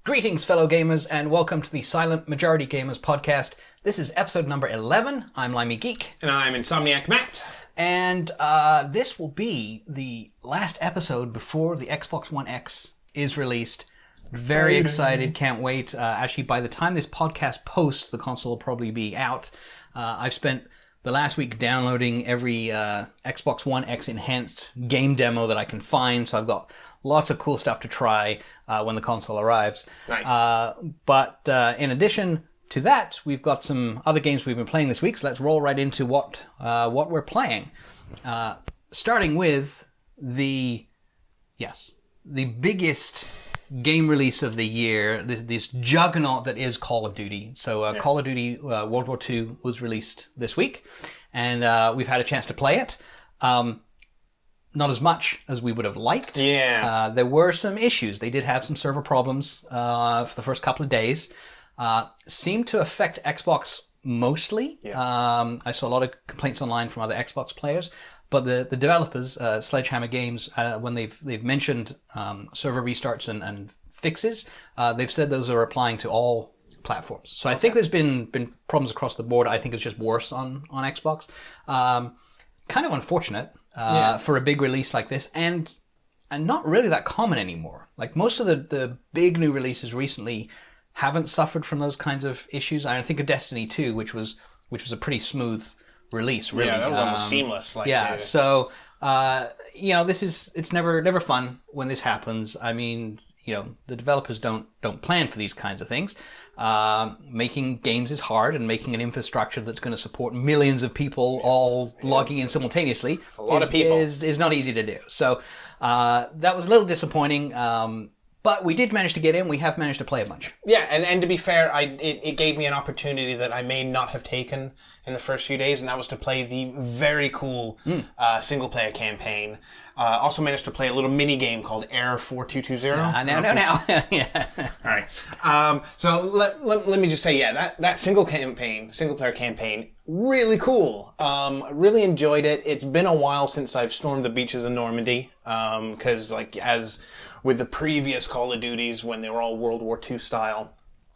Greetings, fellow gamers, and welcome to the Silent Majority Gamers podcast. This is episode number 11. I'm Limey Geek. And I'm Insomniac Matt. And this will be the last episode before the Xbox One X is released. Very excited, can't wait. Actually, by the time this podcast posts, the console will probably be out. I've spent the last week downloading every Xbox One X enhanced game demo that I can find, so I've got lots of cool stuff to try when the console arrives. Nice. But in addition to that, we've got some other games we've been playing this week, so let's roll right into what we're playing. Starting with the biggest game release of the year, this juggernaut that is Call of Duty. So Call of Duty World War II was released this week, and we've had a chance to play it. Not as much as we would have liked. Yeah. There were some issues. They did have some server problems for the first couple of days. Seemed to affect Xbox mostly. Yeah. I saw a lot of complaints online from other Xbox players. But the developers, Sledgehammer Games, when they've mentioned server restarts and fixes, they've said those are applying to all platforms. So I think there's been problems across the board. I think it's just worse on Xbox. Kind of unfortunate for a big release like this, and not really that common anymore. Like most of the big new releases recently haven't suffered from those kinds of issues. I think of Destiny 2, which was a pretty smooth release, really. Yeah, that was almost seamless. So it's never fun when this happens. I mean, the developers don't plan for these kinds of things. Making games is hard, and making an infrastructure that's going to support millions of people all logging in simultaneously is not easy to do. So that was a little disappointing. But we did manage to get in. We have managed to play a bunch. Yeah, and to be fair, it gave me an opportunity that I may not have taken in the first few days, and that was to play the very cool single-player campaign. Also managed to play a little mini-game called Air 4220. Now. Yeah. All right. So let me just say, that single-player campaign, really cool. Really enjoyed it. It's been a while since I've stormed the beaches of Normandy, because as with the previous Call of Duties, when they were all World War II style,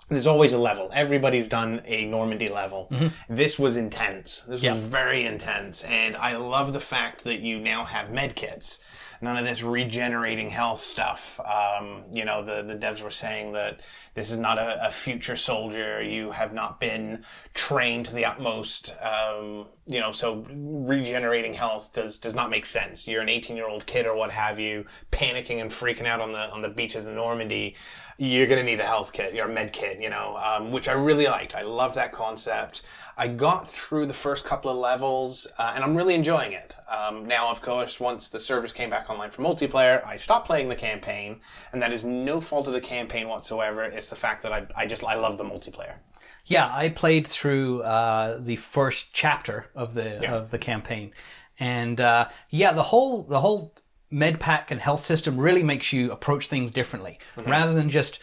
there's always a level. Everybody's done a Normandy level. Mm-hmm. This was intense. This was very intense. And I love the fact that you now have medkits. None of this regenerating health stuff. The devs were saying that this is not a future soldier. You have not been trained to the utmost. So regenerating health does not make sense. You're an 18-year-old kid or what have you, panicking and freaking out on the beaches of Normandy. You're going to need a health kit, or a med kit, which I really liked. I loved that concept. I got through the first couple of levels, and I'm really enjoying it. Now, of course, once the servers came back online for multiplayer, I stopped playing the campaign, and that is no fault of the campaign whatsoever. It's the fact that I love the multiplayer. Yeah, I played through the first chapter of the campaign, and the whole med pack and health system really makes you approach things differently, rather than just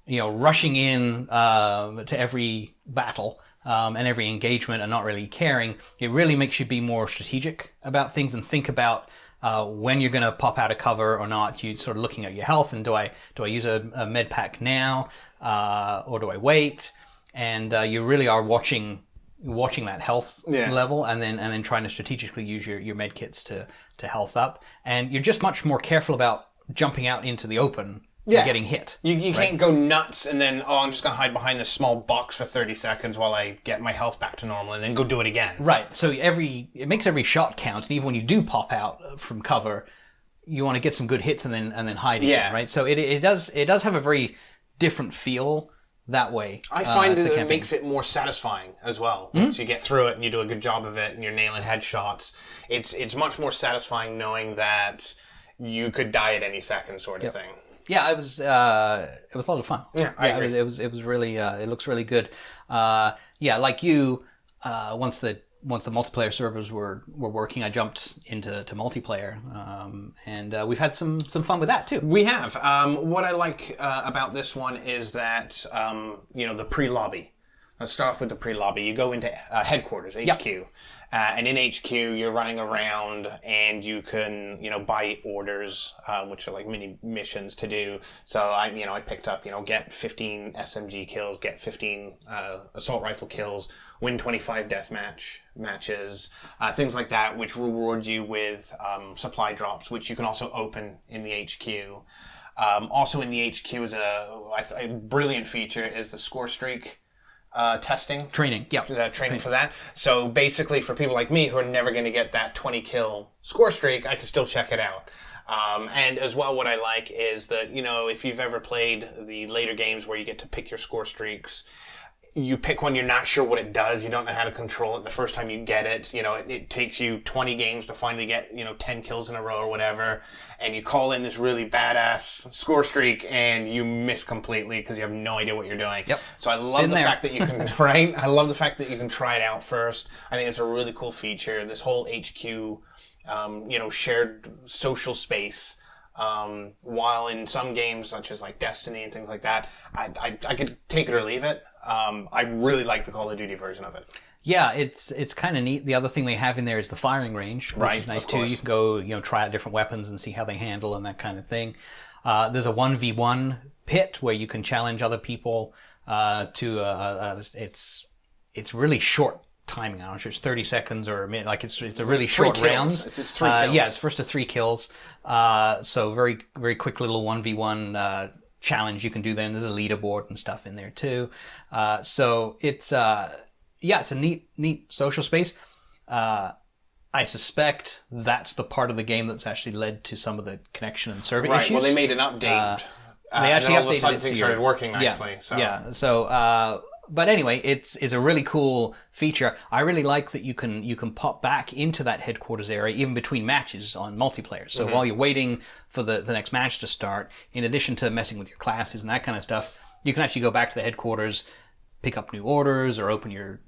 rushing in to every battle and every engagement and not really caring. It really makes you be more strategic about things and think about when you're going to pop out of cover or not. You sort of looking at your health, and do I use a med pack now or do I wait? And you really are watching that health level, and then trying to strategically use your med kits to health up. And you're just much more careful about jumping out into the open and getting hit. You can't go nuts and then, I'm just going to hide behind this small box for 30 seconds while I get my health back to normal and then go do it again. Right. So it makes every shot count, and even when you do pop out from cover, you want to get some good hits and then hide again, right? So it does have a very different feel that way. I find that it makes it more satisfying as well. Once you get through it and you do a good job of it and you're nailing headshots, it's much more satisfying knowing that you could die at any second, sort of thing. Yeah, it was a lot of fun. Yeah, I agree. It was really it looks really good. Like you, once the multiplayer servers were working, I jumped into multiplayer, and we've had some fun with that too. We have. What I like about this one is that the pre-lobby. Let's start off with the pre-lobby. You go into headquarters, HQ. Yep. And in HQ, you're running around and you can, buy orders, which are like mini missions to do. So I picked up, get 15 SMG kills, get 15 assault rifle kills, win 25 matches, things like that, which reward you with supply drops, which you can also open in the HQ. Also in the HQ is a brilliant feature is the score streak testing. Training, yeah. Training for that. So basically for people like me who are never going to get that 20 kill score streak, I can still check it out. And as well, what I like is that, if you've ever played the later games where you get to pick your score streaks, you pick one, you're not sure what it does, you don't know how to control it the first time you get it, it takes you 20 games to finally get, 10 kills in a row or whatever, and you call in this really badass score streak and you miss completely because you have no idea what you're doing. Yep. So I love the fact that you can, right? I love the fact that you can try it out first. I think it's a really cool feature. This whole HQ, shared social space. While in some games, such as like Destiny and things like that, I could take it or leave it. I really like the Call of Duty version of it. Yeah, it's kind of neat. The other thing they have in there is the firing range, which is nice too. You can go, try out different weapons and see how they handle and that kind of thing. There's a 1v1 pit where you can challenge other people to. It's really short timing. I'm not sure it's 30 seconds or a minute. Like it's a really short rounds. It's 3 kills. Yeah, it's first to 3 kills. So very very quick little 1v1 challenge you can do there. And there's a leaderboard and stuff in there too. So it's it's a neat social space. I suspect that's the part of the game that's actually led to some of the connection and server issues. Well, they made an update. They actually and all updated of a sudden it. Things started working nicely. Yeah. So, but anyway, it's a really cool feature. I really like that you can pop back into that headquarters area even between matches on multiplayer. So while you're waiting for the next match to start, in addition to messing with your classes and that kind of stuff, you can actually go back to the headquarters, pick up new orders, or open your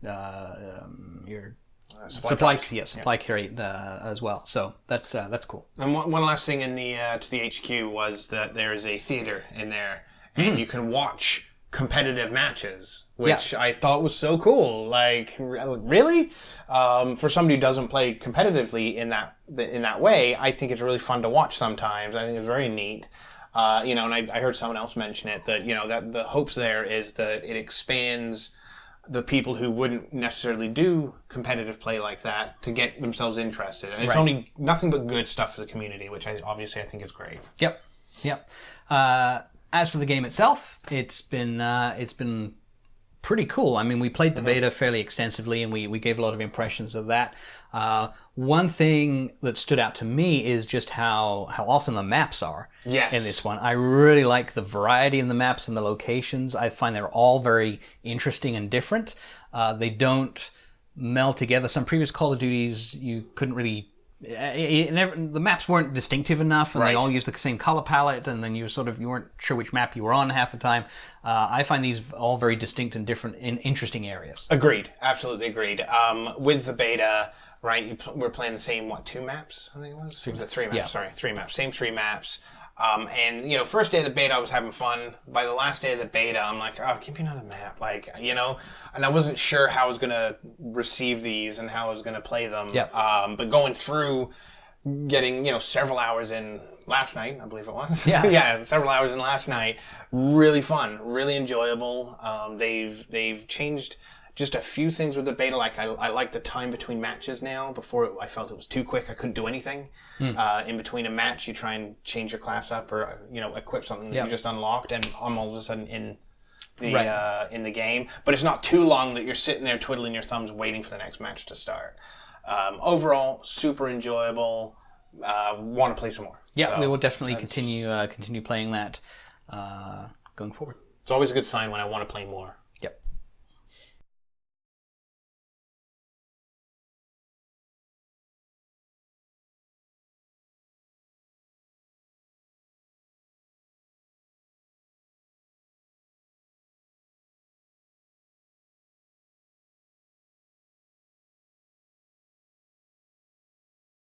supply crate as well. So that's cool. And one last thing in the to the HQ was that there is a theater in there, and you can watch competitive matches, which I thought was so cool. Like, really? For somebody who doesn't play competitively in that way, I think it's really fun to watch sometimes. I think it's very neat. And I heard someone else mention it, that, that the hopes there is that it expands the people who wouldn't necessarily do competitive play like that to get themselves interested. And it's only nothing but good stuff for the community, which I think is great. Yep. As for the game itself, it's been pretty cool. I mean, we played the beta fairly extensively, and we gave a lot of impressions of that. One thing that stood out to me is just how awesome the maps are in this one. I really like the variety in the maps and the locations. I find they're all very interesting and different. They don't meld together. Some previous Call of Duties, you couldn't really... the maps weren't distinctive enough, and they all used the same color palette, and then you weren't sure which map you were on half the time. I find these all very distinct and different in interesting areas. Agreed. Absolutely agreed. With the beta, we're playing the same, 2 maps? I think it was? 3 maps. Yeah. Sorry, 3 maps. Same 3 maps. And, first day of the beta, I was having fun. By the last day of the beta, I'm like, oh, give me another map. And I wasn't sure how I was going to receive these and how I was going to play them. Yep. But going through, getting, several hours in last night, I believe it was. Yeah. Several hours in last night. Really fun, really enjoyable. They've changed just a few things with the beta. Like I like the time between matches now. Before I felt it was too quick. I couldn't do anything. In between a match, you try and change your class up or equip something that you just unlocked, and I'm all of a sudden in the game. But it's not too long that you're sitting there twiddling your thumbs waiting for the next match to start. Overall, super enjoyable. Want to play some more. Yeah, so we will definitely continue playing that going forward. It's always a good sign when I want to play more.